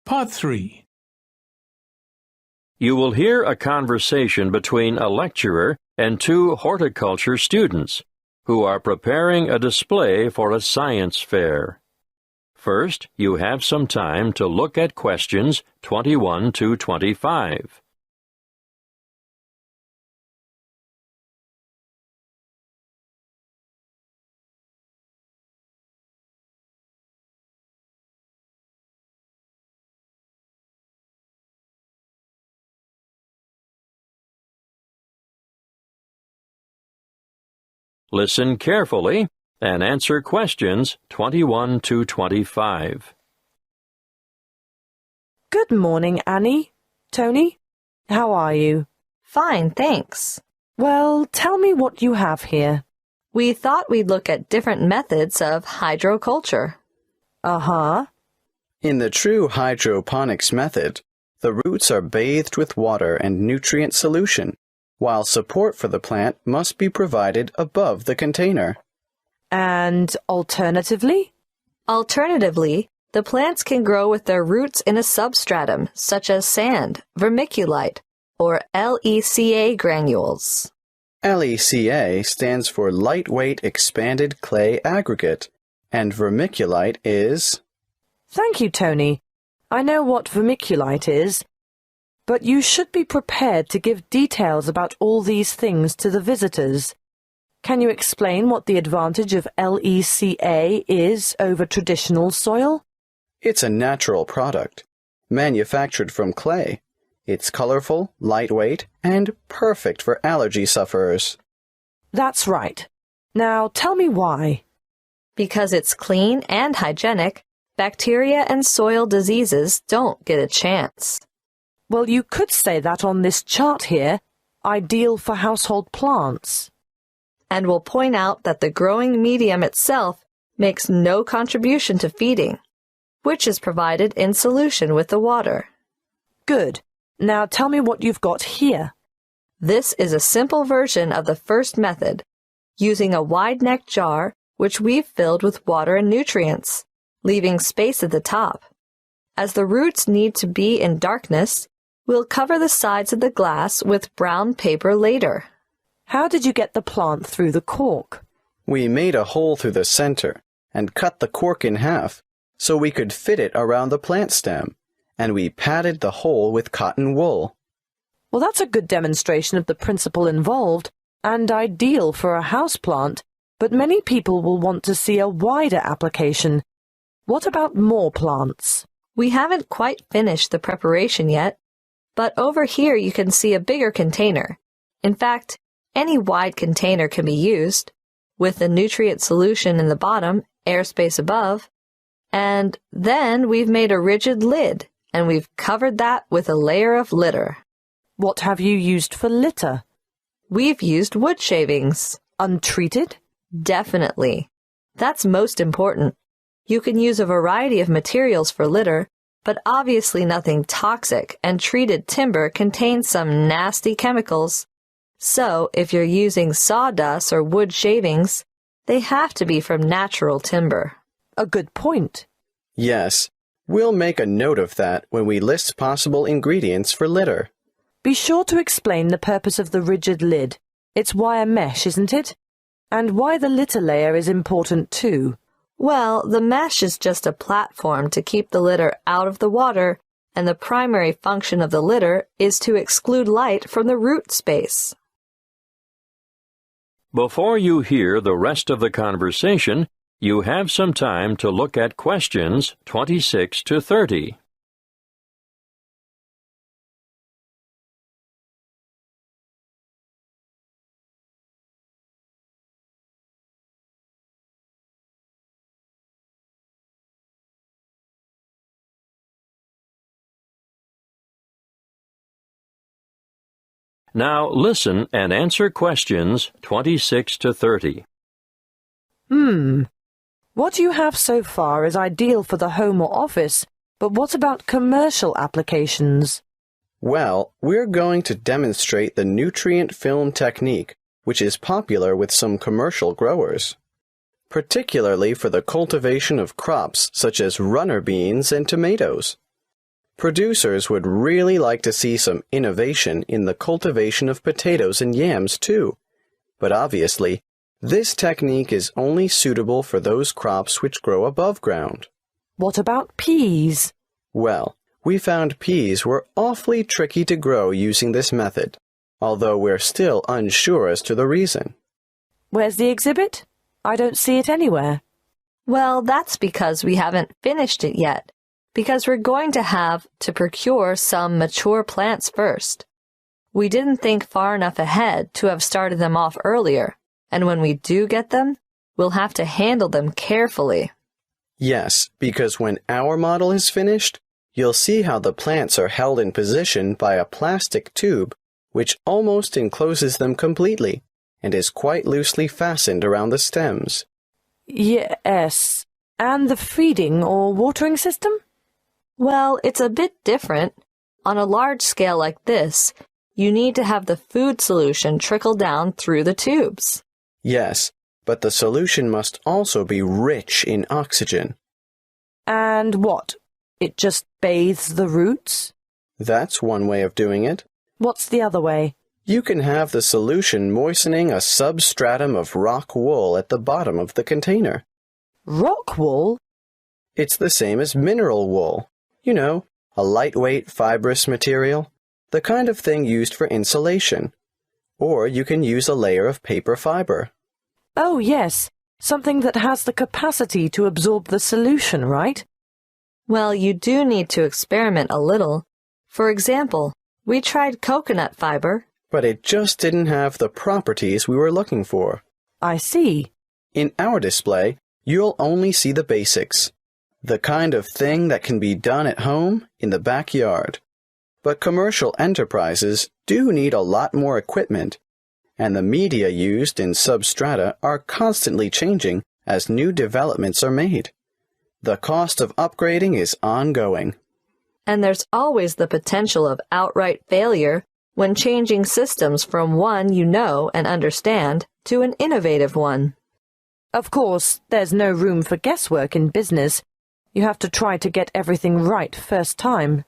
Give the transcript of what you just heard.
Part 3. You will hear a conversation between a lecturer and two horticulture students who are preparing a display for a science fair. First, you have some time to look at questions 21 to 25. Listen carefully and answer questions 21 to 25. Good morning, Annie. Tony, how are you? Fine, thanks. Well, tell me what you have here. We thought we'd look at different methods of hydroculture. Uh-huh. In the true hydroponics method, the roots are bathed with water and nutrient solution, while support for the plant must be provided above the container. And alternatively? Alternatively, the plants can grow with their roots in a substratum, such as sand, vermiculite, or LECA granules. LECA stands for Lightweight Expanded Clay Aggregate, and vermiculite is… Thank you, Tony. I know what vermiculite is, but you should be prepared to give details about all these things to the visitors. Can you explain what the advantage of LECA is over traditional soil? It's a natural product, manufactured from clay. It's colorful, lightweight, and perfect for allergy sufferers. That's right. Now tell me why. Because it's clean and hygienic, bacteria and soil diseases don't get a chance. Well, you could say that on this chart here, ideal for household plants. And we'll point out that the growing medium itself makes no contribution to feeding, which is provided in solution with the water. Good. Now tell me what you've got here. This is a simple version of the first method, using a wide-neck jar which we've filled with water and nutrients, leaving space at the top. As the roots need to be in darkness, we'll cover the sides of the glass with brown paper later. How did you get the plant through the cork? We made a hole through the center and cut the cork in half so we could fit it around the plant stem, and we padded the hole with cotton wool. Well, that's a good demonstration of the principle involved and ideal for a houseplant, but many people will want to see a wider application. What about more plants? We haven't quite finished the preparation yet, but over here you can see a bigger container. In fact, any wide container can be used, with the nutrient solution in the bottom, airspace above, and then we've made a rigid lid, and we've covered that with a layer of litter. What have you used for litter? We've used wood shavings. Untreated? Definitely. That's most important. You can use a variety of materials for litter, but obviously nothing toxic, and treated timber contains some nasty chemicals. So, if you're using sawdust or wood shavings, they have to be from natural timber. A good point. Yes, we'll make a note of that when we list possible ingredients for litter. Be sure to explain the purpose of the rigid lid. It's wire mesh, isn't it? And why the litter layer is important too. Well, the mesh is just a platform to keep the litter out of the water, and the primary function of the litter is to exclude light from the root space. Before you hear the rest of the conversation, you have some time to look at questions 26 to 30. Now listen and answer questions 26 to 30. What you have so far is ideal for the home or office, but what about commercial applications? Well, we're going to demonstrate the nutrient film technique, which is popular with some commercial growers, particularly for the cultivation of crops such as runner beans and tomatoes. Producers would really like to see some innovation in the cultivation of potatoes and yams too, but obviously, this technique is only suitable for those crops which grow above ground. What about peas? Well, we found peas were awfully tricky to grow using this method, although we're still unsure as to the reason. Where's the exhibit? I don't see it anywhere. Well, that's because we haven't finished it yet, because we're going to have to procure some mature plants first. We didn't think far enough ahead to have started them off earlier, and when we do get them, we'll have to handle them carefully. Yes, because when our model is finished, you'll see how the plants are held in position by a plastic tube which almost encloses them completely and is quite loosely fastened around the stems. Yes. And the feeding or watering system? Well, it's a bit different. On a large scale like this, you need to have the food solution trickle down through the tubes. Yes, but the solution must also be rich in oxygen. And what? It just bathes the roots? That's one way of doing it. What's the other way? You can have the solution moistening a substratum of rock wool at the bottom of the container. Rock wool? It's the same as mineral wool. You know, a lightweight fibrous material, the kind of thing used for insulation. Or you can use a layer of paper fiber. Oh, yes. Something that has the capacity to absorb the solution, right? Well, you do need to experiment a little. For example, we tried coconut fiber, but it just didn't have the properties we were looking for. I see. In our display, you'll only see the basics, the kind of thing that can be done at home in the backyard. But commercial enterprises do need a lot more equipment, and the media used in substrata are constantly changing as new developments are made. The cost of upgrading is ongoing. And there's always the potential of outright failure when changing systems from one you know and understand to an innovative one. Of course, there's no room for guesswork in business. You have to try to get everything right first time.